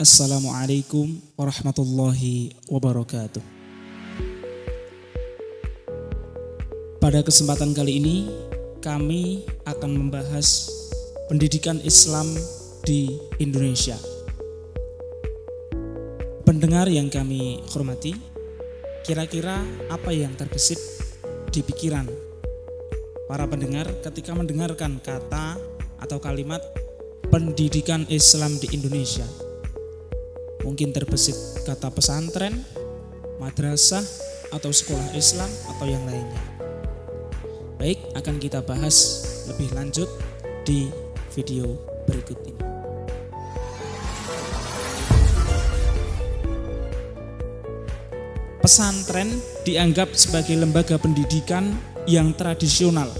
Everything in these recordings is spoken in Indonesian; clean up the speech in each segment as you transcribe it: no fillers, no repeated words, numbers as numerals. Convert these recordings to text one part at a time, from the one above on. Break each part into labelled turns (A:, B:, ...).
A: Assalamualaikum warahmatullahi wabarakatuh. Pada kesempatan kali ini kami akan membahas pendidikan Islam di Indonesia. Pendengar yang kami hormati, kira-kira apa yang terbesit di pikiran para pendengar ketika mendengarkan kata atau kalimat pendidikan Islam di Indonesia? Mungkin terbesit kata pesantren, madrasah, atau sekolah Islam, atau yang lainnya. Baik, akan kita bahas lebih lanjut di video berikut ini. Pesantren dianggap sebagai lembaga pendidikan yang tradisional.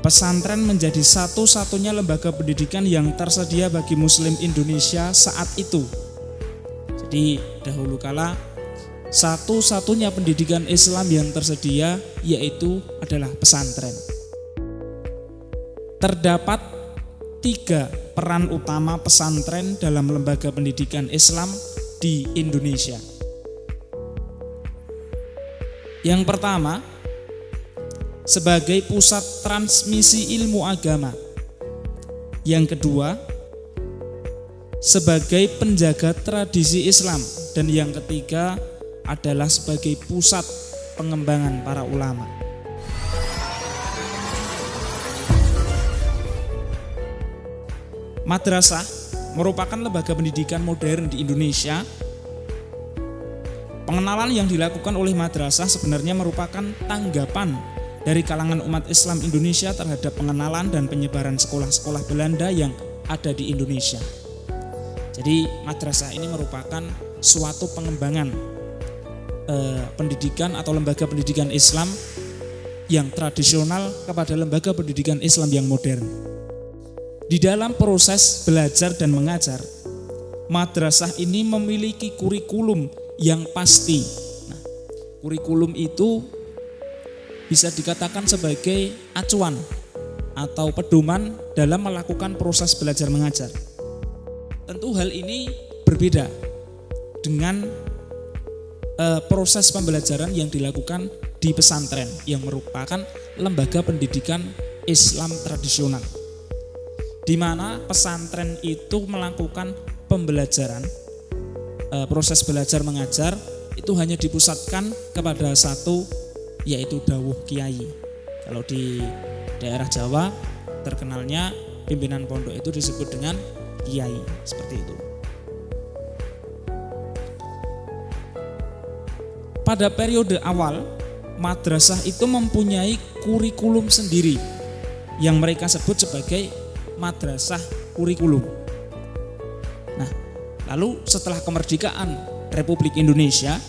A: Pesantren menjadi satu-satunya lembaga pendidikan yang tersedia bagi Muslim Indonesia saat itu. Jadi dahulu kala satu-satunya pendidikan Islam yang tersedia yaitu adalah pesantren. Terdapat 3 peran utama pesantren dalam lembaga pendidikan Islam di Indonesia. Yang pertama, sebagai pusat transmisi ilmu agama. Yang kedua, sebagai penjaga tradisi Islam. Dan yang ketiga adalah sebagai pusat pengembangan para ulama. Madrasah merupakan lembaga pendidikan modern di Indonesia. Pengenalan yang dilakukan oleh madrasah sebenarnya merupakan tanggapan dari kalangan umat Islam Indonesia terhadap pengenalan dan penyebaran sekolah-sekolah Belanda yang ada di Indonesia. Jadi madrasah ini merupakan suatu pengembangan pendidikan atau lembaga pendidikan Islam yang tradisional kepada lembaga pendidikan Islam yang modern. Di dalam proses belajar dan mengajar, madrasah ini memiliki kurikulum yang pasti. Nah, kurikulum itu bisa dikatakan sebagai acuan atau pedoman dalam melakukan proses belajar mengajar. Tentu hal ini berbeda dengan proses pembelajaran yang dilakukan di pesantren yang merupakan lembaga pendidikan Islam tradisional, di mana pesantren itu melakukan pembelajaran, proses belajar mengajar itu hanya dipusatkan kepada satu, yaitu dawuh kiai. Kalau di daerah Jawa terkenalnya pimpinan pondok itu disebut dengan kiai, seperti itu. Pada periode awal, madrasah itu mempunyai kurikulum sendiri yang mereka sebut sebagai madrasah kurikulum. Nah, lalu setelah kemerdekaan Republik Indonesia,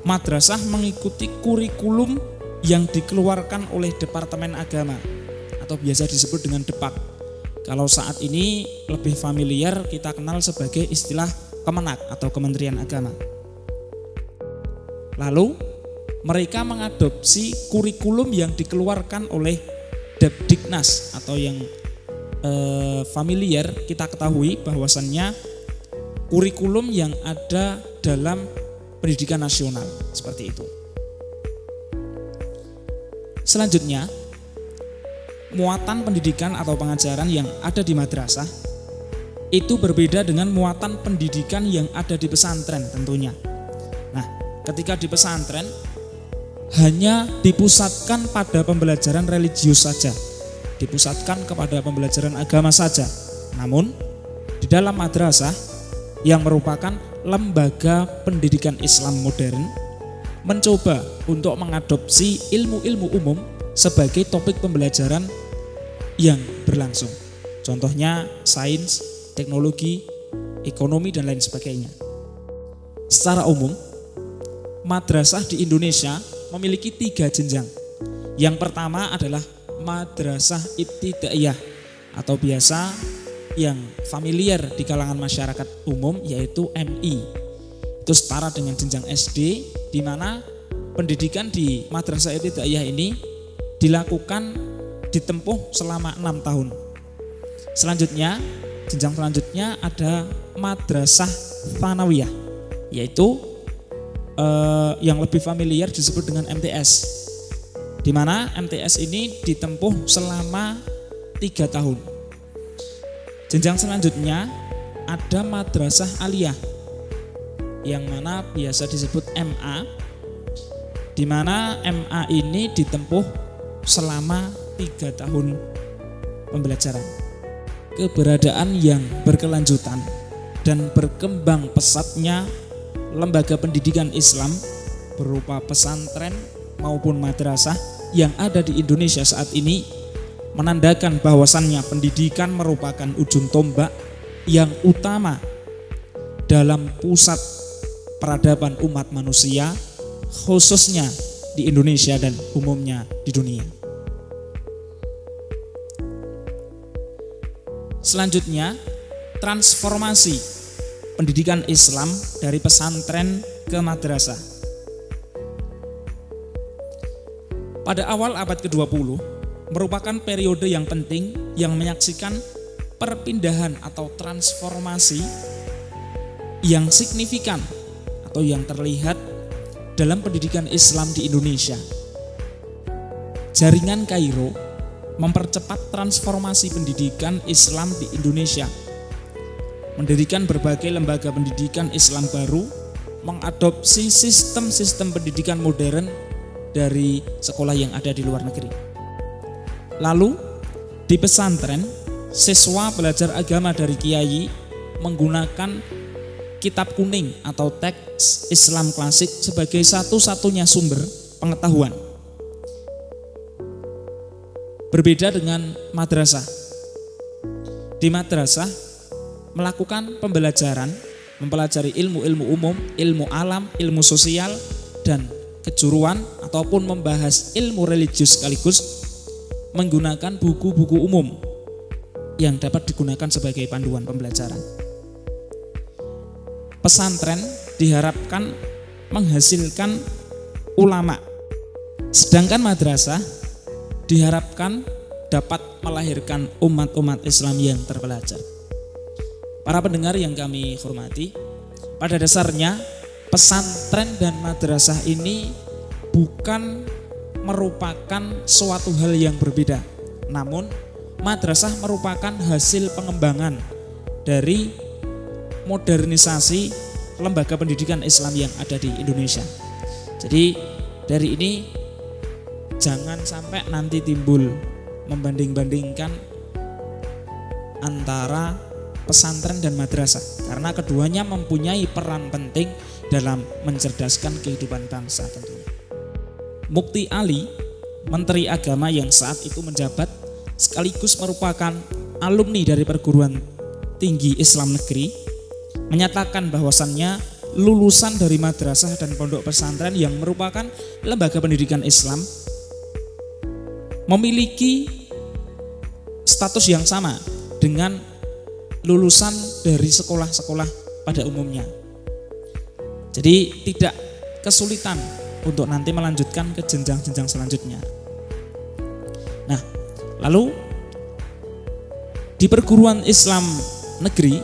A: madrasah mengikuti kurikulum yang dikeluarkan oleh Departemen Agama atau biasa disebut dengan Depak. Kalau saat ini lebih familiar kita kenal sebagai istilah Kemenak atau Kementerian Agama. Lalu mereka mengadopsi kurikulum yang dikeluarkan oleh Depdiknas atau yang familiar kita ketahui bahwasannya kurikulum yang ada dalam pendidikan nasional, seperti itu. Selanjutnya, muatan pendidikan atau pengajaran yang ada di madrasah itu berbeda dengan muatan pendidikan yang ada di pesantren tentunya. Nah, ketika di pesantren hanya dipusatkan pada pembelajaran religius saja, dipusatkan kepada pembelajaran agama saja. Namun, di dalam madrasah yang merupakan lembaga pendidikan Islam modern mencoba untuk mengadopsi ilmu-ilmu umum sebagai topik pembelajaran yang berlangsung. Contohnya sains, teknologi, ekonomi, dan lain sebagainya. Secara umum, madrasah di Indonesia memiliki 3 jenjang. Yang pertama adalah madrasah ibtidaiyah atau biasa yang familiar di kalangan masyarakat umum yaitu MI. Itu setara dengan jenjang SD, di mana pendidikan di madrasah ibtidaiyah ini dilakukan ditempuh selama 6 tahun. Selanjutnya jenjang selanjutnya ada madrasah tsanawiyah, yaitu yang lebih familiar disebut dengan MTS, di mana MTS ini ditempuh selama 3 tahun. Jenjang selanjutnya ada madrasah aliyah, yang mana biasa disebut MA, di mana MA ini ditempuh selama 3 tahun pembelajaran. Keberadaan yang berkelanjutan dan berkembang pesatnya lembaga pendidikan Islam berupa pesantren maupun madrasah yang ada di Indonesia saat ini menandakan bahwasannya pendidikan merupakan ujung tombak yang utama dalam pusat peradaban umat manusia, khususnya di Indonesia dan umumnya di dunia. Selanjutnya, transformasi pendidikan Islam dari pesantren ke madrasah. Pada awal abad ke-20 merupakan periode yang penting yang menyaksikan perpindahan atau transformasi yang signifikan atau yang terlihat dalam pendidikan Islam di Indonesia. Jaringan Kairo mempercepat transformasi pendidikan Islam di Indonesia, mendirikan berbagai lembaga pendidikan Islam baru, mengadopsi sistem-sistem pendidikan modern dari sekolah yang ada di luar negeri. Lalu di pesantren, siswa belajar agama dari kiai menggunakan kitab kuning atau teks Islam klasik sebagai satu-satunya sumber pengetahuan. Berbeda dengan madrasah. Di madrasah melakukan pembelajaran, mempelajari ilmu-ilmu umum, ilmu alam, ilmu sosial, dan kejuruan ataupun membahas ilmu religius sekaligus menggunakan buku-buku umum yang dapat digunakan sebagai panduan pembelajaran. Pesantren diharapkan menghasilkan ulama, sedangkan madrasah diharapkan dapat melahirkan umat-umat Islam yang terpelajar. Para pendengar yang kami hormati, pada dasarnya pesantren dan madrasah ini bukan merupakan suatu hal yang berbeda, namun madrasah merupakan hasil pengembangan dari modernisasi lembaga pendidikan Islam yang ada di Indonesia. Jadi dari ini jangan sampai nanti timbul membanding-bandingkan antara pesantren dan madrasah, karena keduanya mempunyai peran penting dalam mencerdaskan kehidupan bangsa tentunya. Mukti Ali, Menteri Agama yang saat itu menjabat sekaligus merupakan alumni dari perguruan tinggi Islam negeri, menyatakan bahwasannya lulusan dari madrasah dan pondok pesantren yang merupakan lembaga pendidikan Islam memiliki status yang sama dengan lulusan dari sekolah-sekolah pada umumnya. Jadi tidak kesulitan untuk nanti melanjutkan ke jenjang-jenjang selanjutnya. Nah, lalu di perguruan Islam negeri,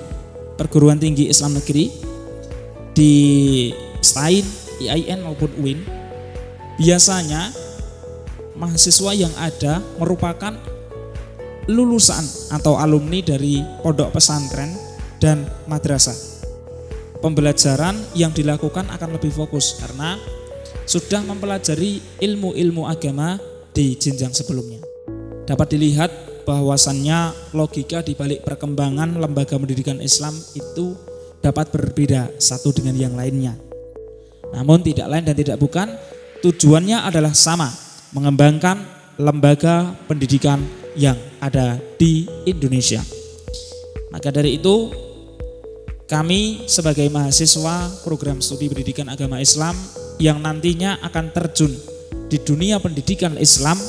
A: perguruan tinggi Islam negeri di STAIN, IAIN maupun UIN, biasanya mahasiswa yang ada merupakan lulusan atau alumni dari pondok pesantren dan madrasah. Pembelajaran yang dilakukan akan lebih fokus karena sudah mempelajari ilmu-ilmu agama di jenjang sebelumnya. Dapat dilihat bahwasannya logika di balik perkembangan lembaga pendidikan Islam itu dapat berbeda satu dengan yang lainnya. Namun tidak lain dan tidak bukan, tujuannya adalah sama, mengembangkan lembaga pendidikan yang ada di Indonesia. Maka dari itu, kami sebagai mahasiswa program studi pendidikan agama Islam yang nantinya akan terjun di dunia pendidikan Islam,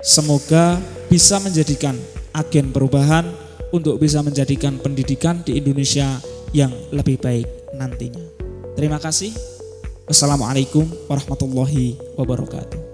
A: semoga bisa menjadikan agen perubahan untuk bisa menjadikan pendidikan di Indonesia yang lebih baik nantinya. Terima kasih. Wassalamualaikum warahmatullahi wabarakatuh.